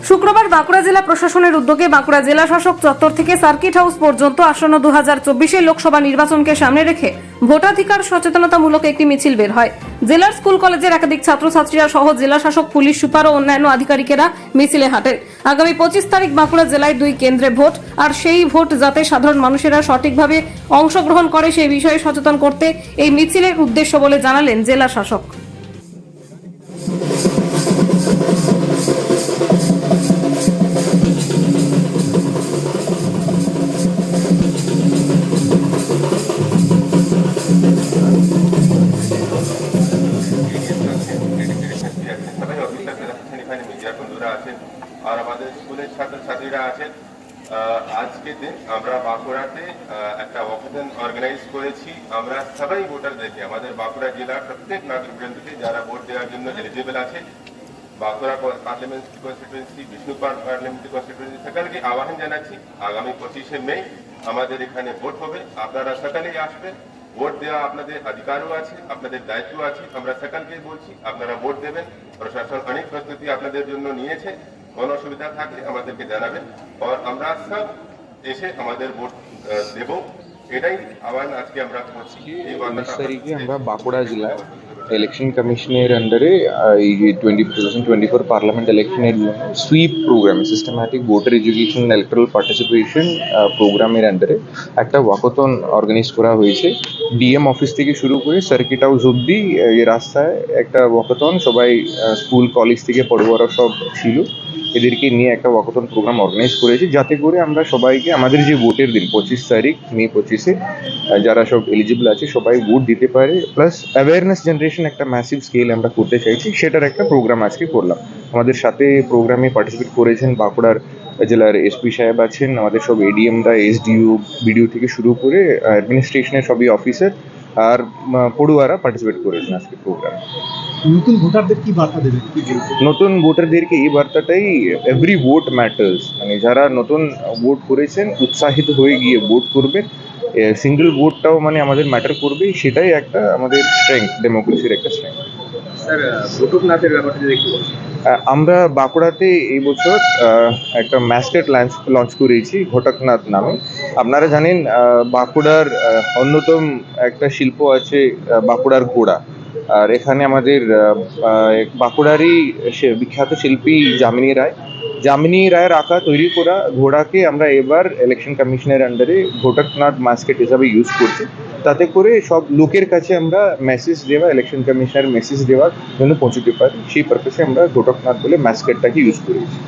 শুক্রবার বাঁকুড়া জেলা প্রশাসনের উদ্যোগে বাঁকুড়া জেলা শাসক চত্বর থেকে সার্কিট হাউস পর্যন্ত আসন্ন 2024 লোকসভা নির্বাচনকে সামনে রেখে ভোটাধিকার সচেতনতামূলক একটি মিছিল বের হয়। জেলার স্কুল কলেজের একাধিক ছাত্রছাত্রীরা সহ জেলা শাসক, পুলিশ সুপার ও অন্যান্য আধিকারিকেরা মিছিলে হাঁটেন। আগামী 25 তারিখ বাঁকুড়া জেলায় 2 কেন্দ্রে ভোট, আর সেই ভোট যাতে সাধারণ মানুষেরা সঠিকভাবে অংশগ্রহণ করে সেই বিষয়ে সচেতন করতে এই মিছিলের উদ্দেশ্য বলে জানালেন জেলা শাসক। আর আমাদের স্কুলের ছাত্রছাত্রীরা আছেন। আজকে দিন আমরা বাঁকুড়াতে একটা ওয়াকাথন অর্গানাইজ করেছি। আমরা সবাই ভোটারদেরকে, আমাদের বাঁকুড়া জেলার প্রত্যেক নাগরিকবৃন্দকে যারা ভোট দেওয়ার জন্য এলিজিবল আছে, Bankura parliamentary constituency, Bishnupur parliamentary constituency সকলকে আহ্বান জানাচ্ছি। আগামী 25শে মে আমাদের এখানে ভোট হবে। আপনারা সকলেই আসবেন। ভোট দেওয়া আপনাদের অধিকারও আছে, আপনাদের দায়িত্ব আছে। আমরা সকলকে বলছি আপনারা ভোট দেবেন। প্রশাসন অনেক প্রস্তুতি আপনাদের জন্য নিয়েছে। কোনো অসুবিধা থাকলে আমাদেরকে জানাবেন, আর আমরা সব এসে আমাদের ভোট দেব। এটাই আহ্বান আজকে আমরা করছি। এই 19 তারিখে আমরা বাঁকুড়া জেলায় ইলেকশন কমিশনের আন্ডারে এই 2024 পার্লামেন্ট ইলেকশনের sweep program, systematic voter education electoral participation প্রোগ্রামের আন্ডারে একটা ওয়াকাথন অর্গানাইজ করা হয়েছে। ডিএম অফিস থেকে শুরু করে সার্কিট হাউস অব্দি এই রাস্তায় একটা ওয়াকাথন, সবাই স্কুল কলেজ থেকে পড়ুয়ারা সব ছিল, এদেরকে নিয়ে একটা ওয়াকাথন প্রোগ্রাম অর্গানাইজ করেছি, যাতে করে আমরা সবাইকে আমাদের যে ভোটের দিন 25 তারিখ মে 25-এ যারা সব এলিজিবল আছে সবাই ভোট দিতে পারে, প্লাস অ্যাওয়ারনেস জেনারেশন একটা ম্যাসিভ স্কেল আমরা করতে চাইছি। সেটার একটা প্রোগ্রাম আজকে করলাম। আমাদের সাথে প্রোগ্রামে পার্টিসিপেট করেছেন বাঁকুড়ার জেলার এসপি সাহেব আছেন, আমাদের সব এডিএমরা, এসডিও, বিডিও থেকে শুরু করে অ্যাডমিনিস্ট্রেশনের সবই অফিসার আর পড়ুয়ারা পার্টিসিপেট করেছেন আজকে প্রোগ্রামে। নতুন ভোটারদের কি বার্তা দেবেন? নতুন ভোটারদেরকে এই বার্তাটাই, এভরি ভোট ম্যাটার্স, মানে যারা নতুন ভোট করেছেন উৎসাহিত হয়ে গিয়ে ভোট করবেন। সিঙ্গেল ভোটটাও মানে আমাদের ম্যাটার করবে, সেটাই একটা আমাদের স্ট্রেংথ, ডেমোক্রেসির একটা স্ট্রেংথ। স্যার, ঘটকনাথের ব্যাপারটা যদি একটু বলুন। আমরা বাঁকুড়াতে এই বছর একটা ম্যাসকেট লঞ্চ করেছি ঘটকনাথ নামে। আপনারা জানেন বাঁকুড়ার অন্যতম একটা শিল্প আছে বাঁকুড়ার ঘোড়া, আর এখানে আমাদের বাঁকুড়ারই বিখ্যাত শিল্পী যামিনী রায়ের আঁকা তৈরি করা ঘোড়াকে আমরা এবার ইলেকশন কমিশনের আন্ডারে ঘটকনাথ মাস্কেট হিসাবে ইউজ করছি, তাতে করে সব লোকের কাছে আমরা মেসেজ দেওয়া, ইলেকশন কমিশনের মেসেজ দেওয়ার জন্য পৌঁছতে পারি। সেই পারপাসে আমরা ঘটকনাথ বলে মাস্কেটটাকে ইউজ করেছি।